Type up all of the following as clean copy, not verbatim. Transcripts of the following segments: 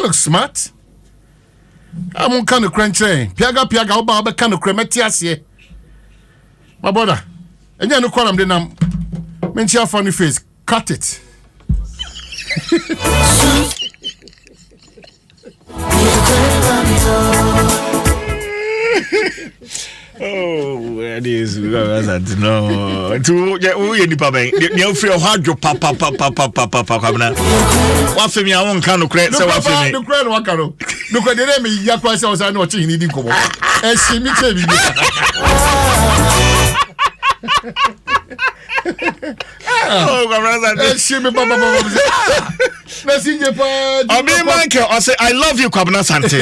look smart. I'm kind of crunchy. Piaga, oba kind of crematias here. My brother. And you no call him then mention funny face. Cut it. Oh, it is. No. To we any papa. You feel hard your papa. What for me? I won't kind of credit. So what for me? The credit one cano. Look at the name. Ya kwasa was I not needing come. And see me tell you. Oh, Kwabena. She me papa. Let's see your pa. I mean, Michael, I say I love you, Kwabena Asante.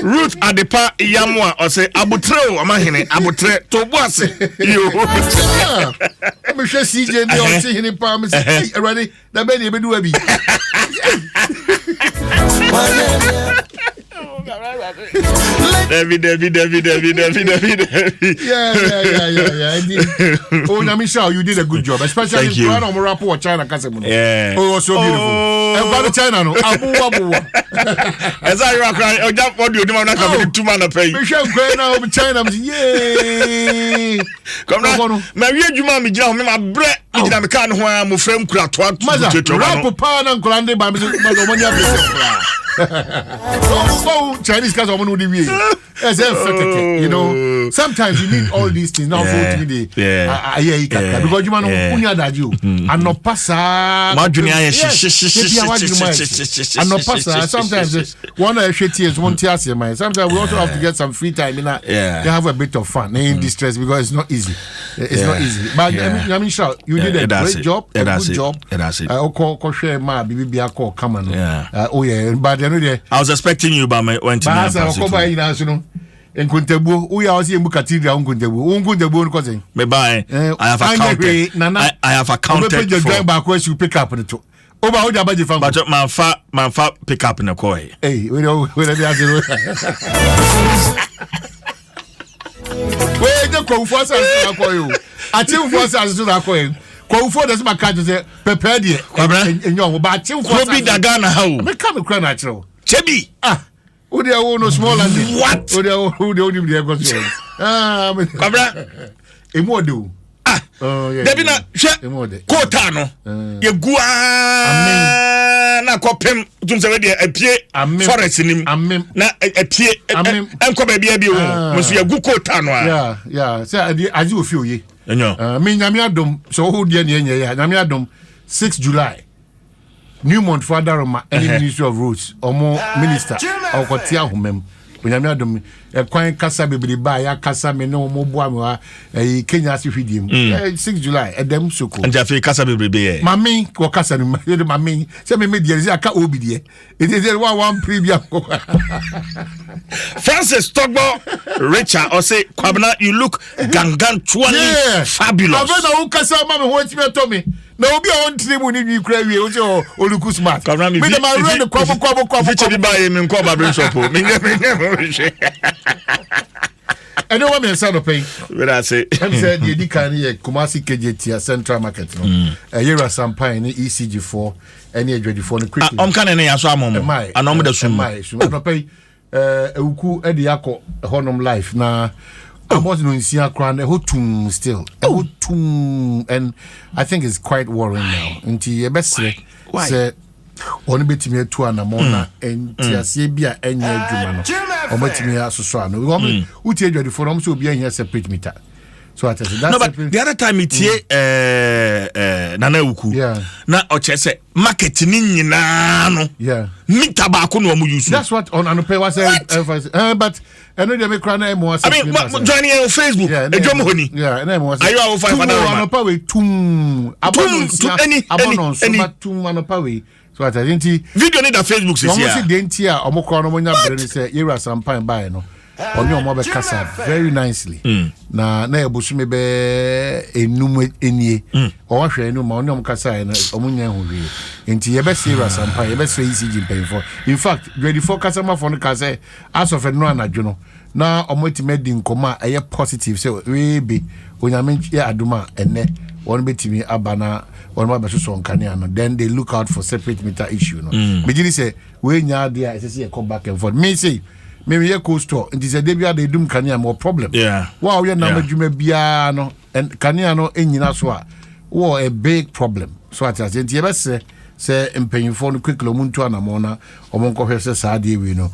Ruth Adepa Yamwa, I say Abutre, Omanhene, Abutre, Tobuase. You. I'm sure CJ no see any promise. Ready? The baby be do a be. Debbie. Yeah. Oh, Namisha, you did a good job, especially in China or China. Yeah. Oh, so beautiful. And by China, no. As I rock, I just want you to not have 2 months pay. Michelle Grena over China. Yay! Come on, Maria Jumami Jam, my bread. I'm a can where I'm a friend. Papa and Grande by oh, Chinese guys are one as you know, sometimes you need all these things now for me. Because you man you and no passa and no passa. Sometimes one tears won't tear your mind. Sometimes we also have to get some free time in that. They have a bit of fun in distress because it's not easy. It's not easy. But I mean, sure, you did a great job, a good job. I'll call share my baby call come on. Oh yeah, but I was expecting you, but I went to Nkuntebu, we are seeing Cathedral Nkuntebu cousin. Bye. I have a counted. You drive back where you pick up the two. Over how about you found my fat pick up in a coy. Hey, we know where they are. Where the Confos are for you. I think for us to that coin. Confo does my cat say, prepare the and young, but you will be the Ghana how. Become a crown natural. Chebi. Who they own no small and what? Who they only be able to Kwabena. Emodo. Oh, yeah. Debina, Kotano. You go na kopem tumse we de apie forest nim na apie enko ba bia bi wo musu ya gu Kotano yeah say aji ofi oye me nyame adom so ho de na enye ya nyame adom 6 July Newmont father of any Ministry of Roads omo minister okotia homem nyame adom kwan kasa bebere ba ya kasa me no mo boa me wa Kenya sifidiem 6 July edem soko anja fe kasa bebere be mami ko kasa no mami se me media ze aka obi de it is one preview Francis Togbo Richard or say Kwabena you look gangantually fabulous Kwabena u kasa ma me ho timi to me na obi on tribu ni bi kra wie o se o look smart me dem a read the kwabo feature bi me nko ba bring shop me I know what me say no pay. What I say? I'm say the Edikan here Kumasi KJT Central Market no. Yera Sampain ni ECG4 any ready4 no quickly. Am kan na yaso amom. Anom da sum. No pay ewuku e de yakọ honum life na about no nsia kran hotum still. Hotum and I think it's quite worrying now. Nti e besre say oni betimi atu anamona entiase bia enye adwuma no obatimi asoso ano we uti adwadi for no so obi anya separate meter so at that no but the other time itie nana wuku na o chese market ni nyina no meter ba ko no mu use that's what on anope was but I know they make cry na mo I mean joining on Facebook ejom honi na mo ayo awo 500 anopa we tum any tum anopa we so at identity video need the Facebook says here almost denti a omokro no monya brere ni say Yera Sampain buy no oni omo be kasa very nicely na ebusume be enum enie o hwe enu ma oni omo kasa na omunya hwe enti ye be Yera Sampain ye be say ECG pay for in fact ready for customer for no kasa as of no anadwo no na omo ti medi nkoma eye positive say we be onyame ya aduma ene one betimi abana one ma beso so nkania no then they look out for separate meter issue no me gini say we nya there I say come back and forth me say me ye co store it is a debia they dum kania more problem wow we na madwuma bia no and kania no enyina so a wo a big problem so at say ye be say empanyfo no quickly omuntu anamona omonko hwese saade we no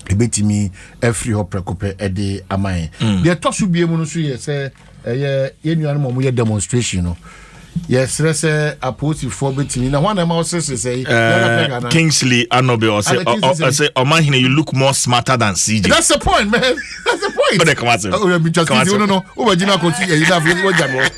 ebetimi every hoprekope ede aman the tosu bie mu no so ye say ye nuanu mo ye demonstration no yes say opposite for betimi na one am also say Kingsley Anobe or say Omanhene you look more smarter than CJ. That's the point, man. That's the point. But come on. Oh, me just no Obajina continue you have what jamo.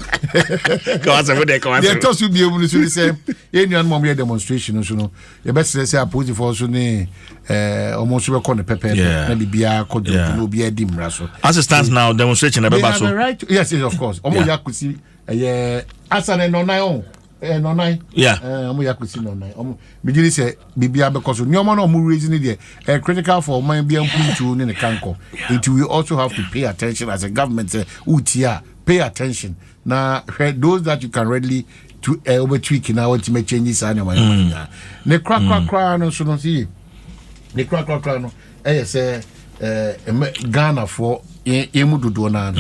Come on. The toss will be able to say ye nuanu mo ye demonstration so no ye best say opposite for so ni almost we call the pepper na bibia kodo no bia di mra so. As it stands now demonstration na beba so. Right? Yes, of course. Omo yakusi Asante no nine no nine. Omo yakusi no nine. Omo me did say bibia because nyoma no mo raising it there critical for man bia mpuntu ne kanko. It will also have to pay attention as a government say utia pay attention. Now those that you can readily to over tweak now to make changes and money. Ne crack no so no see. Ne crack no say Ghana for emudodo na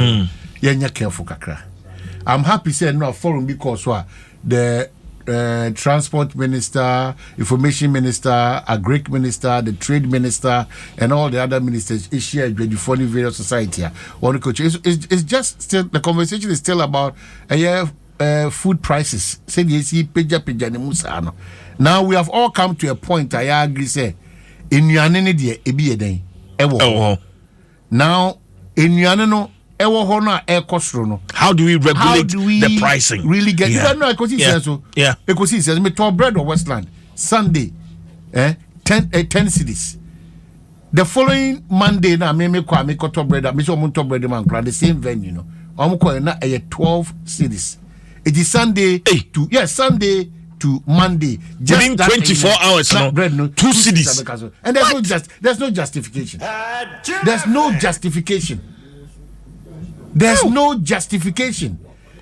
yenya careful kakra. I'm happy say no forum because the transport minister, information minister, agric minister, the trade minister, and all the other ministers is shared with the foreign various society. It's just still the conversation is still about food prices. Say you see peja ni musano. Now we have all come to a point. I agree. Say in yanene die ebi eden ewo. Now in yaneno. How do we regulate the pricing? Really get you don't know so ecosystem me to bread or Westland Sunday 10 cities. The following Monday na me kwa me to bread me so mo to bread man the same venue no am ko na 12 cities. It is Sunday Sunday to Monday just within 24 hours no bread no 2 cities and there's no justification. There's no justification.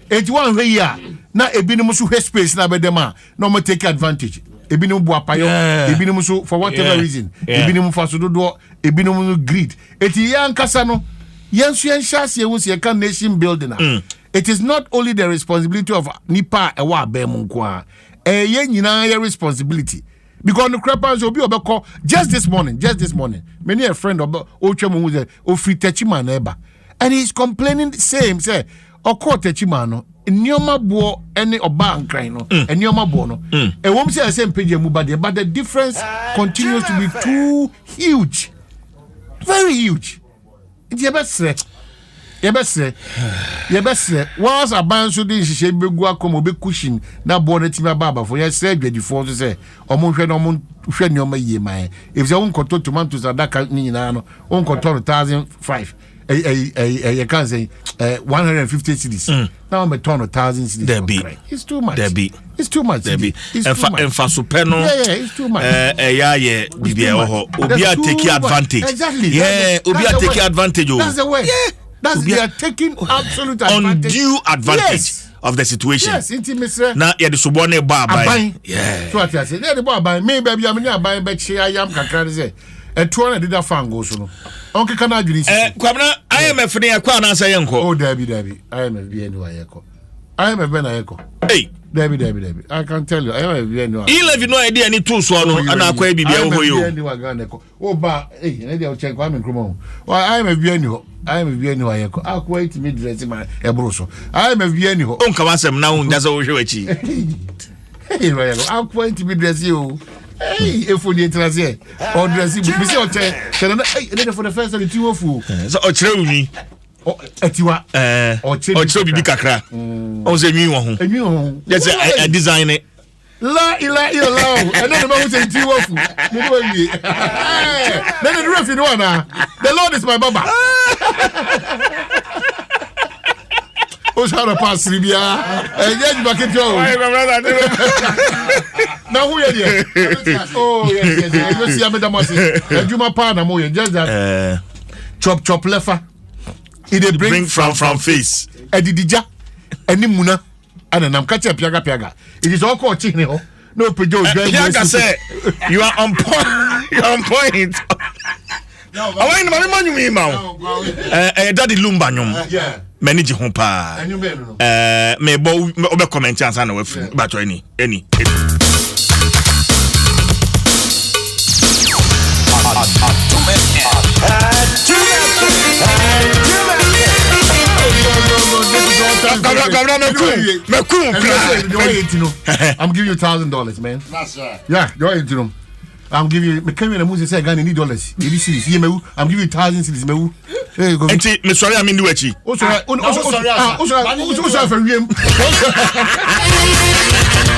It's one way here. Now ebinum so space na bedema. No mo take advantage. Ebinum bu apayo. Ebinum so for whatever reason. Ebinum for so do. Ebinum greed. Eti yan kasa no. Yensu yenshase wus ye kan nation building. It is not only the responsibility of nipa ewa abem nko a. Ye nyina your responsibility. Because the crapans will be obeko just this morning. Many a friend of Ochemu who said, "O free techima neighbor." And he's complaining the same, say, Oko techimano, Nyoma bo any oba and cry no, and Nyoma bono. A woman say the same page but the difference continues to be too huge. Very huge. It's your best say. Once a band so this she be go come be cushion na bonnet tima baba for your said the force say omo hwe nyoma ye man. If you won control tomatoes at that ni na no, on control 1,005. I can't say 150 cities. Now I'm a ton of 1,000 cities. It's too much. It's too much. And for supeno. It's too much. Obia take advantage. Exactly. Yeah, Obia take advantage. That's the way. That's they are taking absolute advantage. Undue advantage of the situation. Yes, intimacy. Now yeah, the subone bar. Yeah. So what I say, the bar by me baby I'm near buying back share yam kakra say. A 200 did that fan go so no. Uncle can I do this? Kwabena, I am a friend. I na say yanko. Oh, Debbie. I am a VNU Ayeko. I am a Ben Ayeko. Hey, Debbie. I can tell you, I am a VNU. You have no idea any tools so no, and I quite be over you. Oh, but hey, I'll check. I'm in Crumo. Well, I am a VNU. I am a VNU Ayeko. I'll wait to meet dressing my Ebroso. I am a VNU. Don't come asem now. That's all you achieve. Hey, I'll wait to meet dress you. Hey, if we need to say, or dressing, we see what for the first time, the two of you. So, me. Etiwa, or Bibi Kakra. Oh, the new one. That's a design it. La, and then the moment say two of you. Then the ref in one. The Lord is my Baba. Who's how to pass Libya? And then back into now who are you? Oh, yes. You see, I'm a Damasi. You my partner, more just that. Chop lefa. It bring from face. Edidija. Eni muna. And I'm catching Piaga. It is all called Chino. No, Piaga say you are on point. You are on point. I want to money me, man. Daddy Lumbanyum. Yeah. Manage home pa. May bo comment chance and away from but any. I'm giving you $1,000, man. Yeah, you're I'm giving you. Me come here and Moses say Ghana need dollars. I'm giving you 1,000 cedis. Me, hey, go. Me sorry, I mean do it. Oh sorry for him.